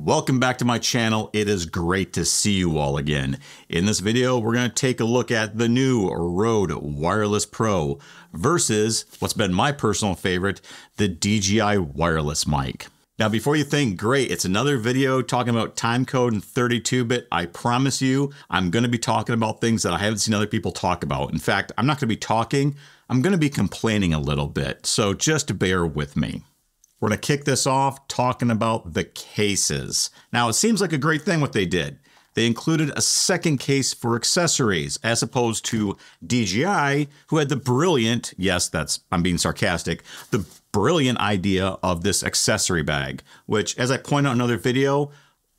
Welcome back to my channel. It is great to see you all again. In this video, we're going to take a look at the new Rode Wireless Pro versus what's been my personal favorite, the DJI wireless mic. Now, before you think, great, it's another video talking about timecode and 32-bit, I promise you, I'm going to be talking about things that I haven't seen other people talk about. In fact, I'm not going to be talking, I'm going to be complaining a little bit. So just bear with me. We're going to kick this off talking about the cases. Now, it seems like a great thing what they did. They included a second case for accessories, as opposed to DJI, who had the brilliant, yes, I'm being sarcastic, the brilliant idea of this accessory bag, which, as I point out in another video,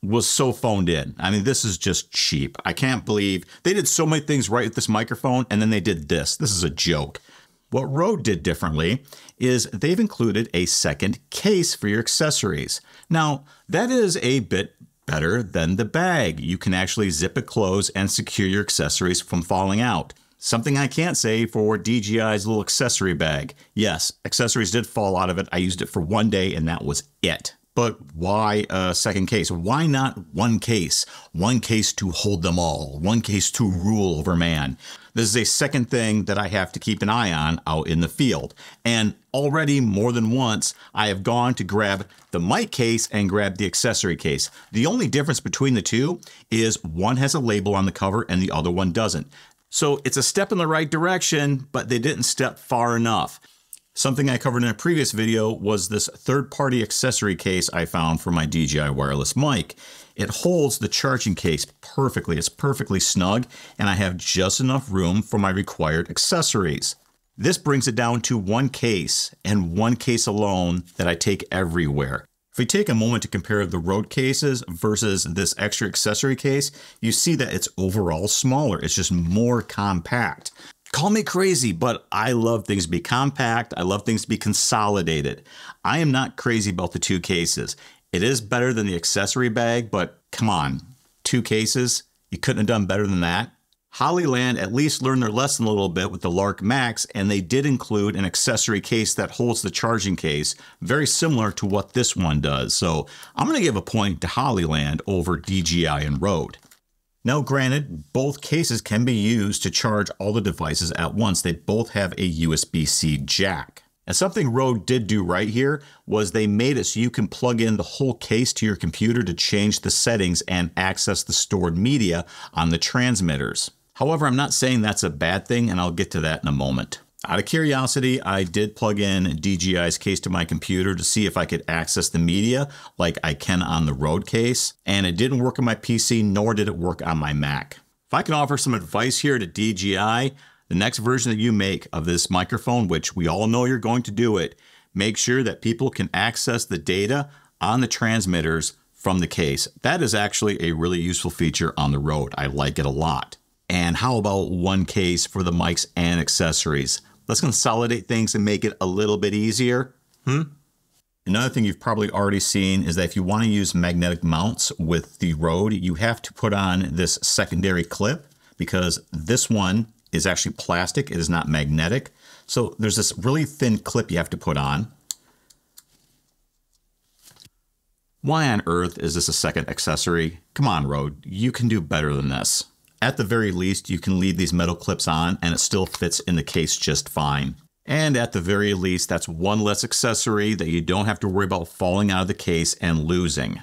was so phoned in. I mean, this is just cheap. I can't believe they did so many things right with this microphone, and then they did this. This is a joke. What Rode did differently is they've included a second case for your accessories. Now, that is a bit better than the bag. You can actually zip it closed and secure your accessories from falling out. Something I can't say for DJI's little accessory bag. Yes, accessories did fall out of it. I used it for one day and that was it. But why a second case? Why not one case? One case to hold them all. One case to rule over man. This is a second thing that I have to keep an eye on out in the field. And already more than once, I have gone to grab the mic case and grab the accessory case. The only difference between the two is one has a label on the cover and the other one doesn't. So it's a step in the right direction, but they didn't step far enough. Something I covered in a previous video was this third-party accessory case I found for my DJI wireless mic. It holds the charging case perfectly. It's perfectly snug, and I have just enough room for my required accessories. This brings it down to one case, and one case alone, that I take everywhere. If we take a moment to compare the Rode cases versus this extra accessory case, you see that it's overall smaller. It's just more compact. Call me crazy, but I love things to be compact. I love things to be consolidated. I am not crazy about the two cases. It is better than the accessory bag, but come on, two cases? You couldn't have done better than that? HOLLYLAND at least learned their lesson a little bit with the LARK Max, and they did include an accessory case that holds the charging case, very similar to what this one does. So I'm going to give a point to HOLLYLAND over DJI and Rode. Now, granted, both cases can be used to charge all the devices at once. They both have a USB-C jack. And something Rode did do right here was they made it so you can plug in the whole case to your computer to change the settings and access the stored media on the transmitters. However, I'm not saying that's a bad thing, and I'll get to that in a moment. Out of curiosity, I did plug in DJI's case to my computer to see if I could access the media like I can on the Rode case, and it didn't work on my PC, nor did it work on my Mac. If I can offer some advice here to DJI, the next version that you make of this microphone, which we all know you're going to do it, make sure that people can access the data on the transmitters from the case. That is actually a really useful feature on the Rode. I like it a lot. And how about one case for the mics and accessories? Let's consolidate things and make it a little bit easier. Another thing you've probably already seen is that if you want to use magnetic mounts with the Rode, you have to put on this secondary clip because this one is actually plastic. It is not magnetic. So there's this really thin clip you have to put on. Why on earth is this a second accessory? Come on, Rode, you can do better than this. At the very least, you can leave these metal clips on and it still fits in the case just fine. And at the very least, that's one less accessory that you don't have to worry about falling out of the case and losing.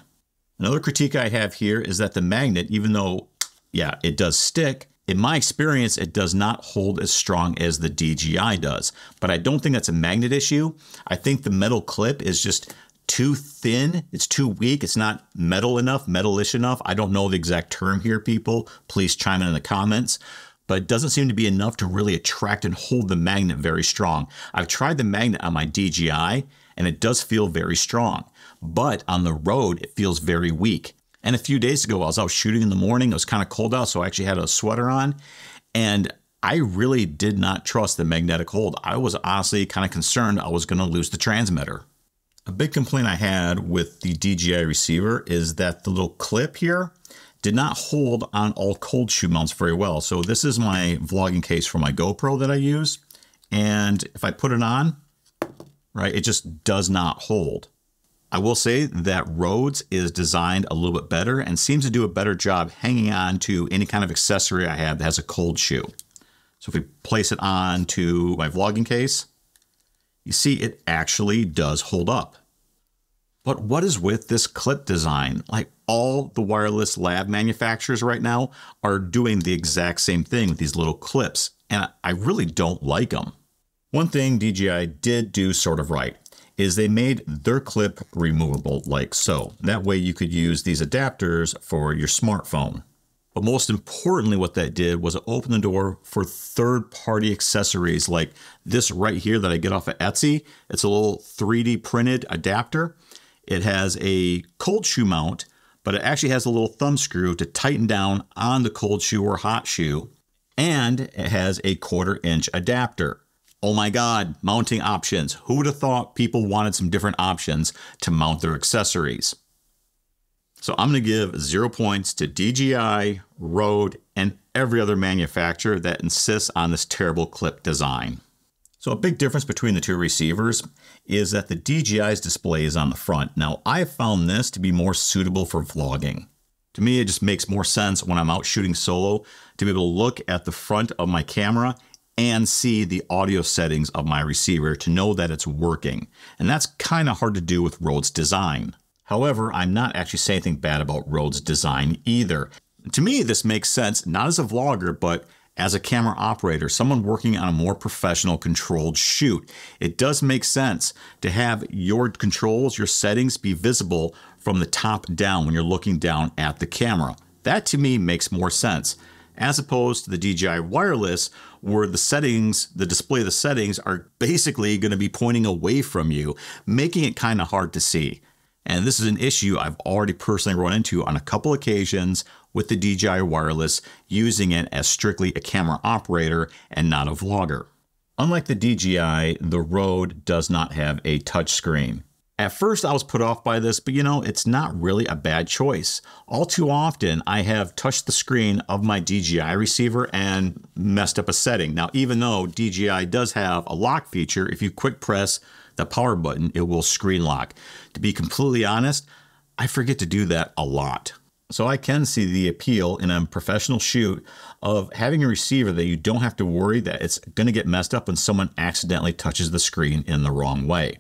Another critique I have here is that the magnet, even though, yeah, it does stick, in my experience, it does not hold as strong as the DJI does. But I don't think that's a magnet issue. I think the metal clip is just too thin, it's too weak, it's not metal enough, metalish enough. I don't know the exact term here, people. Please chime in the comments. But it doesn't seem to be enough to really attract and hold the magnet very strong. I've tried the magnet on my DJI and it does feel very strong. But on the Rode, it feels very weak. And a few days ago, I was out shooting in the morning. It was kind of cold out, so I actually had a sweater on. And I really did not trust the magnetic hold. I was honestly kind of concerned I was going to lose the transmitter. A big complaint I had with the DJI receiver is that the little clip here did not hold on all cold shoe mounts very well. So this is my vlogging case for my GoPro that I use. And if I put it on, right, it just does not hold. I will say that Rhodes is designed a little bit better and seems to do a better job hanging on to any kind of accessory I have that has a cold shoe. So if we place it onto my vlogging case, you see it actually does hold up. But what is with this clip design? Like, all the wireless lab manufacturers right now are doing the exact same thing with these little clips, and I really don't like them. One thing DJI did do sort of right is they made their clip removable like so. That way you could use these adapters for your smartphone. But most importantly, what that did was it opened the door for third-party accessories like this right here that I get off of Etsy. It's a little 3D printed adapter. It has a cold shoe mount, but it actually has a little thumb screw to tighten down on the cold shoe or hot shoe. And it has a 1/4 inch adapter. Oh my God, mounting options. Who would have thought people wanted some different options to mount their accessories? So I'm going to give 0 points to DJI, Rode, and every other manufacturer that insists on this terrible clip design. So a big difference between the two receivers is that the DJI's display is on the front. Now, I have found this to be more suitable for vlogging. To me, it just makes more sense when I'm out shooting solo to be able to look at the front of my camera and see the audio settings of my receiver to know that it's working. And that's kind of hard to do with Rode's design. However, I'm not actually saying anything bad about Rode's design either. To me, this makes sense, not as a vlogger, but as a camera operator, someone working on a more professional controlled shoot. It does make sense to have your controls, your settings be visible from the top down when you're looking down at the camera. That to me makes more sense, as opposed to the DJI wireless where the settings, the display of the settings are basically going to be pointing away from you, making it kind of hard to see. And this is an issue I've already personally run into on a couple occasions with the DJI wireless, using it as strictly a camera operator and not a vlogger. Unlike the DJI, the Rode does not have a touch screen. At first I was put off by this, but you know, it's not really a bad choice. All too often I have touched the screen of my DJI receiver and messed up a setting. Now, even though DJI does have a lock feature, if you quick press the power button, it will screen lock. To be completely honest, I forget to do that a lot. So I can see the appeal in a professional shoot of having a receiver that you don't have to worry that it's going to get messed up when someone accidentally touches the screen in the wrong way.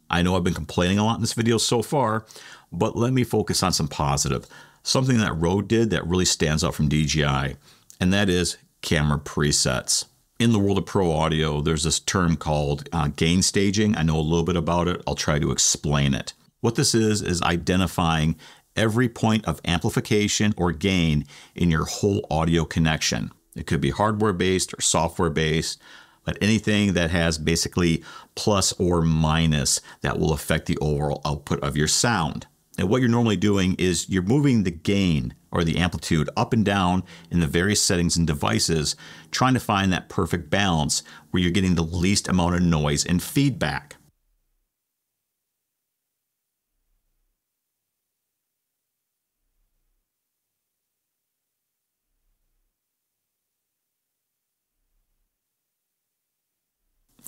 I know I've been complaining a lot in this video so far, but let me focus on some positive. Something that Rode did that really stands out from DJI, and that is camera presets. In the world of pro audio, there's this term called gain staging. I know a little bit about it. I'll try to explain it. What this is identifying every point of amplification or gain in your whole audio connection. It could be hardware-based or software-based, but anything that has basically plus or minus that will affect the overall output of your sound. And what you're normally doing is you're moving the gain or the amplitude up and down in the various settings and devices, trying to find that perfect balance where you're getting the least amount of noise and feedback.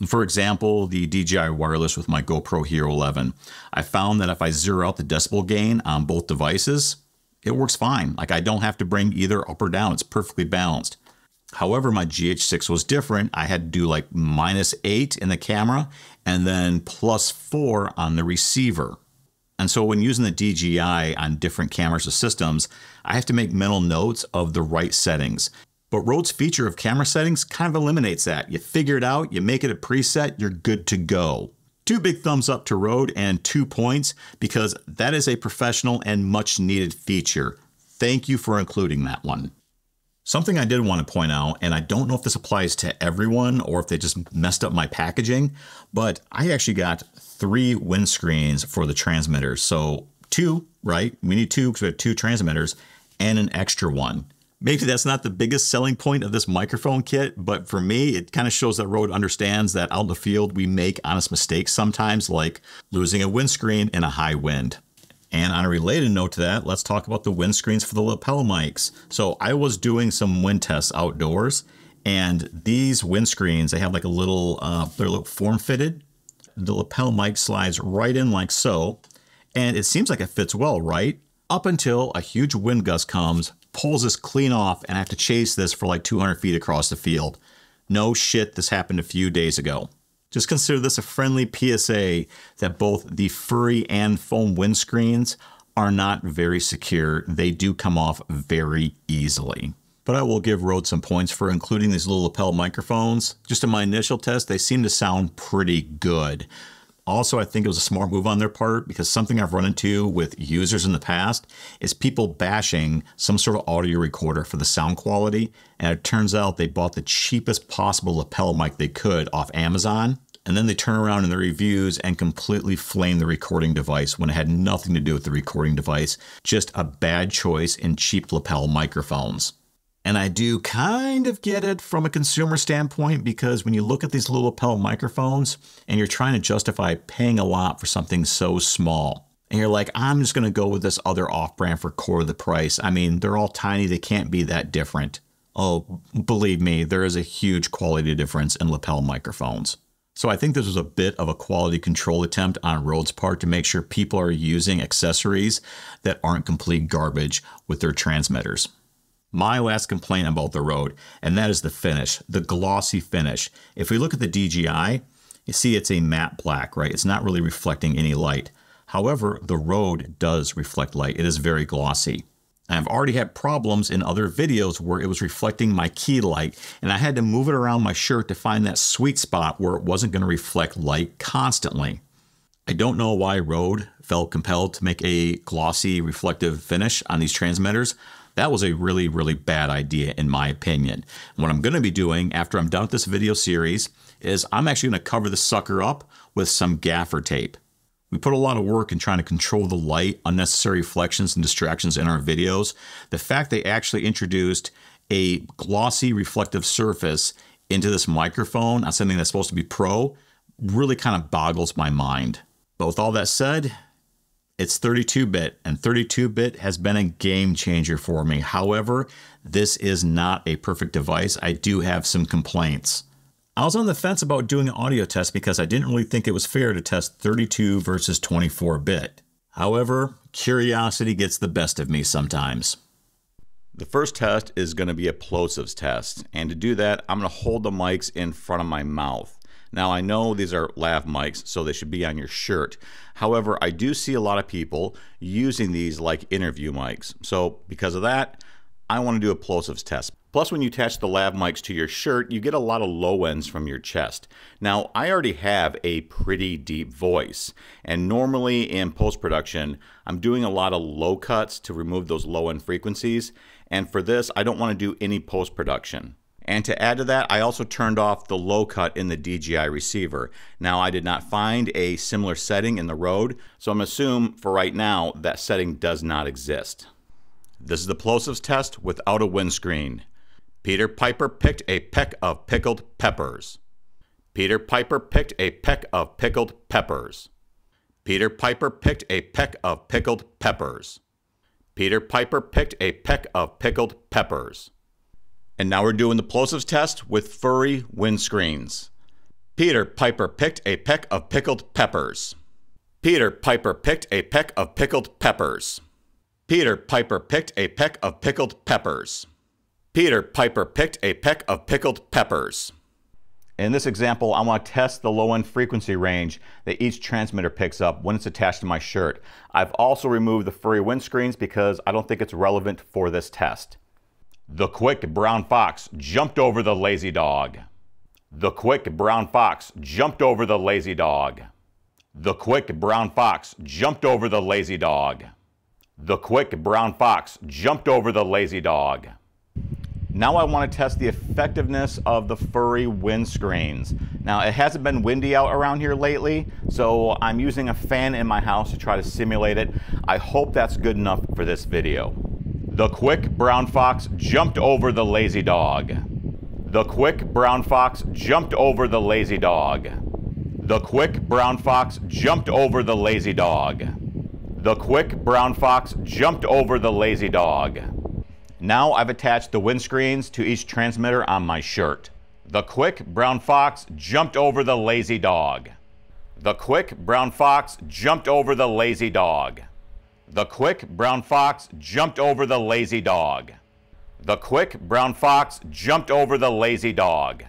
For example, the DJI wireless with my GoPro Hero 11, I found that if I zero out the decibel gain on both devices, it works fine. Like, I don't have to bring either up or down. It's perfectly balanced. However, my GH6 was different. I had to do like -8 in the camera and then +4 on the receiver. And so when using the DJI on different cameras or systems, I have to make mental notes of the right settings. But Rode's feature of camera settings kind of eliminates that. You figure it out, you make it a preset, you're good to go. 2 big thumbs up to Rode and 2 points because that is a professional and much needed feature. Thank you for including that one. Something I did want to point out, and I don't know if this applies to everyone or if they just messed up my packaging, but I actually got 3 windscreens for the transmitters. So 2, right? We need 2 because we have 2 transmitters and an extra one. Maybe that's not the biggest selling point of this microphone kit, but for me, it kind of shows that Rode understands that out in the field, we make honest mistakes sometimes, like losing a windscreen in a high wind. And on a related note to that, let's talk about the windscreens for the lapel mics. So I was doing some wind tests outdoors, and these windscreens, they have like a little, they're a little form fitted. The lapel mic slides right in like so. And it seems like it fits well, right? Up until a huge wind gust comes, pulls this clean off, and I have to chase this for like 200 feet across the field. No shit, this happened a few days ago. Just consider this a friendly PSA that both the furry and foam windscreens are not very secure. They do come off very easily. But I will give Rode some points for including these little lapel microphones. Just in my initial test, they seem to sound pretty good. Also, I think it was a smart move on their part because something I've run into with users in the past is people bashing some sort of audio recorder for the sound quality. And it turns out they bought the cheapest possible lapel mic they could off Amazon. And then they turn around in their reviews and completely flame the recording device when it had nothing to do with the recording device. Just a bad choice in cheap lapel microphones. And I do kind of get it from a consumer standpoint because when you look at these little lapel microphones and you're trying to justify paying a lot for something so small, and you're like, I'm just going to go with this other off-brand for quarter the price. I mean, they're all tiny. They can't be that different. Oh, believe me, there is a huge quality difference in lapel microphones. So I think this was a bit of a quality control attempt on Rode's part to make sure people are using accessories that aren't complete garbage with their transmitters. My last complaint about the Rode, and that is the finish, the glossy finish. If we look at the DJI, you see it's a matte black, right? It's not really reflecting any light. However, the Rode does reflect light. It is very glossy. I've already had problems in other videos where it was reflecting my key light, and I had to move it around my shirt to find that sweet spot where it wasn't going to reflect light constantly. I don't know why Rode felt compelled to make a glossy reflective finish on these transmitters. That was a really, really bad idea in my opinion. What I'm going to be doing after I'm done with this video series is I'm actually going to cover the sucker up with some gaffer tape. We put a lot of work in trying to control the light, unnecessary reflections and distractions in our videos. The fact they actually introduced a glossy reflective surface into this microphone on something that's supposed to be pro really kind of boggles my mind. But with all that said, it's 32-bit, and 32-bit has been a game changer for me. However, this is not a perfect device. I do have some complaints. I was on the fence about doing an audio test because I didn't really think it was fair to test 32 versus 24-bit. However, curiosity gets the best of me sometimes. The first test is going to be a Plosives test, and to do that, I'm going to hold the mics in front of my mouth. Now I know these are lav mics, so they should be on your shirt. However, I do see a lot of people using these like interview mics. So because of that, I want to do a Plosives test. Plus, when you attach the lav mics to your shirt, you get a lot of low ends from your chest. Now, I already have a pretty deep voice, and normally in post-production, I'm doing a lot of low cuts to remove those low end frequencies. And for this, I don't want to do any post-production. And to add to that, I also turned off the low cut in the DJI receiver. Now, I did not find a similar setting in the Rode, so I'm assuming for right now that setting does not exist. This is the Plosives test without a windscreen. Peter Piper picked a peck of pickled peppers. Peter Piper picked a peck of pickled peppers. Peter Piper picked a peck of pickled peppers. Peter Piper picked a peck of pickled peppers. And now we're doing the Plosives test with furry windscreens. Peter Piper picked a peck of pickled peppers. Peter Piper picked a peck of pickled peppers. Peter Piper picked a peck of pickled peppers. Peter Piper picked a peck of pickled peppers. In this example, I want to test the low end frequency range that each transmitter picks up when it's attached to my shirt. I've also removed the furry windscreens because I don't think it's relevant for this test. The quick brown fox jumped over the lazy dog. The quick brown fox jumped over the lazy dog. The quick brown fox jumped over the lazy dog. The quick brown fox jumped over the lazy dog. Now I want to test the effectiveness of the furry windscreens. Now it hasn't been windy out around here lately, so I'm using a fan in my house to try to simulate it. I hope that's good enough for this video. The quick brown fox jumped over the lazy dog. The quick brown fox jumped over the lazy dog. The quick brown fox jumped over the lazy dog. The quick brown fox jumped over the lazy dog. Now I've attached the windscreens to each transmitter on my shirt. The quick brown fox jumped over the lazy dog. The quick brown fox jumped over the lazy dog. The quick brown fox jumped over the lazy dog. The quick brown fox jumped over the lazy dog.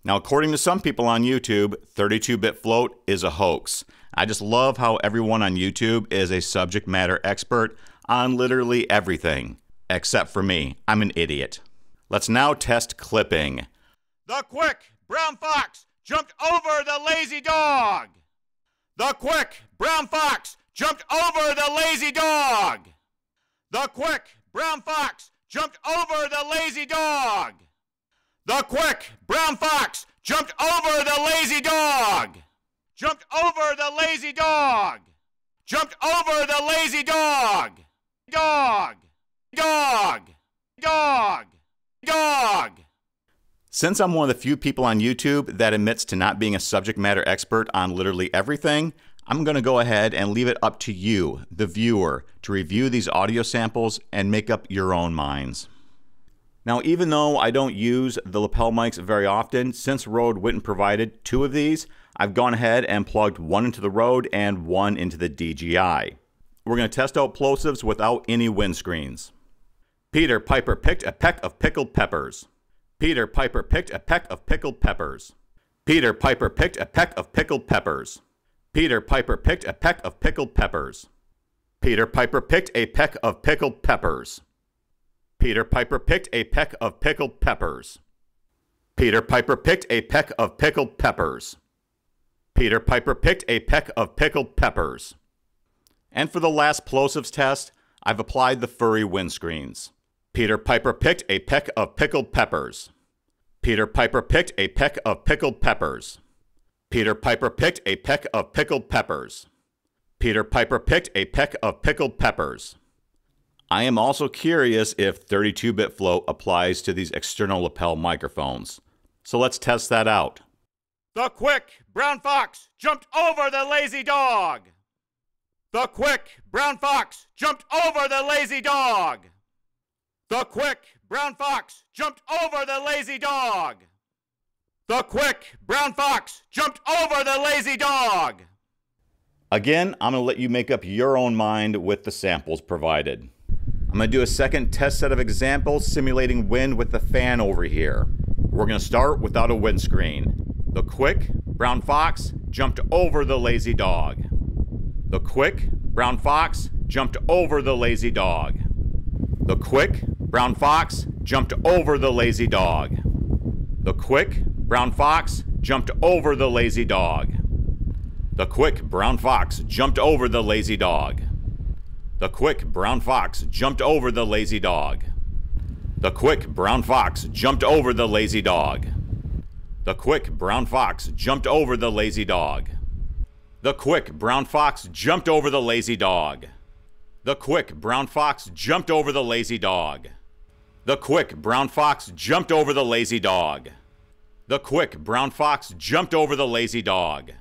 Now, according to some people on YouTube, 32-bit float is a hoax. I just love how everyone on YouTube is a subject matter expert on literally everything. Except for me. I'm an idiot. Let's now test clipping. The quick brown fox jumped over the lazy dog. The quick brown fox jumped over the lazy dog. The quick brown fox jumped over the lazy dog. The quick brown fox jumped over the lazy dog. Jumped over the lazy dog. Jumped over the lazy dog. Dog. Dog. Dog. Dog. Since I'm one of the few people on YouTube that admits to not being a subject matter expert on literally everything, I'm going to go ahead and leave it up to you, the viewer, to review these audio samples and make up your own minds. Now, even though I don't use the lapel mics very often, since Rode went and provided 2 of these, I've gone ahead and plugged one into the Rode and one into the DJI. We're going to test out plosives without any windscreens. Peter Piper picked a peck of pickled peppers. Peter Piper picked a peck of pickled peppers. Peter Piper picked a peck of pickled peppers. Peter Piper picked a peck of pickled peppers. Peter Piper picked a peck of pickled peppers. Peter Piper picked a peck of pickled peppers. Peter Piper picked a peck of pickled peppers. Peter Piper picked a peck of pickled peppers. And for the last plosives test, I've applied the furry windscreens. Peter Piper picked a peck of pickled peppers. Peter Piper picked a peck of pickled peppers. Peter Piper picked a peck of pickled peppers. Peter Piper picked a peck of pickled peppers. I am also curious if 32-bit float applies to these external lapel microphones. So let's test that out. The quick brown fox jumped over the lazy dog. The quick brown fox jumped over the lazy dog. The quick brown fox jumped over the lazy dog. The quick brown fox jumped over the lazy dog. Again, I'm going to let you make up your own mind with the samples provided. I'm going to do a second test set of examples simulating wind with the fan over here. We're going to start without a windscreen. The quick brown fox jumped over the lazy dog. The quick brown fox jumped over the lazy dog. The quick brown fox jumped over the lazy dog. The quick brown fox jumped over the lazy dog. The quick brown fox jumped over the lazy dog. The quick brown fox jumped over the lazy dog. The quick brown fox jumped over the lazy dog. The quick brown fox jumped over the lazy dog. The quick brown fox jumped over the lazy dog. The quick brown fox jumped over the lazy dog. The quick brown fox jumped over the lazy dog. The quick brown fox jumped over the lazy dog.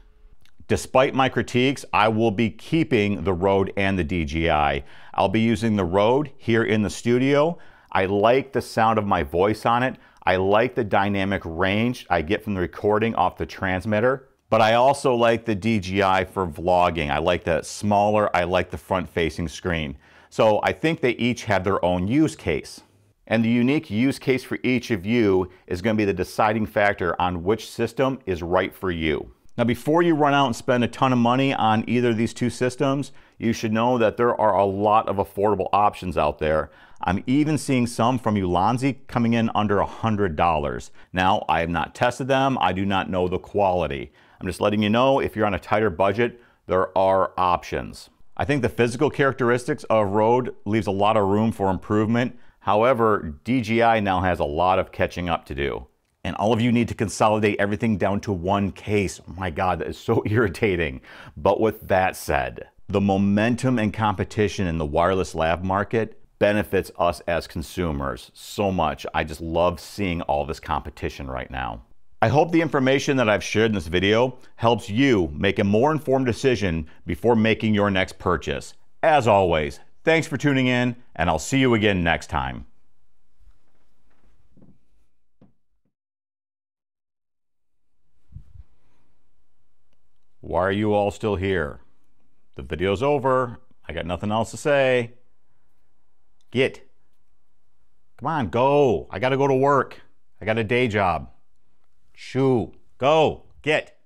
Despite my critiques, I will be keeping the Rode and the DJI. I'll be using the Rode here in the studio. I like the sound of my voice on it. I like the dynamic range I get from the recording off the transmitter. But I also like the DJI for vlogging. I like the smaller, I like the front-facing screen. So I think they each have their own use case. And the unique use case for each of you is going to be the deciding factor on which system is right for you. Now, before you run out and spend a ton of money on either of these two systems, you should know that there are a lot of affordable options out there. I'm even seeing some from Ulanzi coming in under $100. Now, I have not tested them. I do not know the quality. I'm just letting you know, if you're on a tighter budget, there are options. I think the physical characteristics of Rode leaves a lot of room for improvement. However, DJI now has a lot of catching up to do. And all of you need to consolidate everything down to one case. Oh my God, that is so irritating. But with that said, the momentum and competition in the wireless lav market benefits us as consumers so much. I just love seeing all this competition right now. I hope the information that I've shared in this video helps you make a more informed decision before making your next purchase. As always, thanks for tuning in, and I'll see you again next time. Why are you all still here? The video's over. I got nothing else to say. Get. Come on, go. I gotta go to work. I got a day job. Shoo. Go. Get.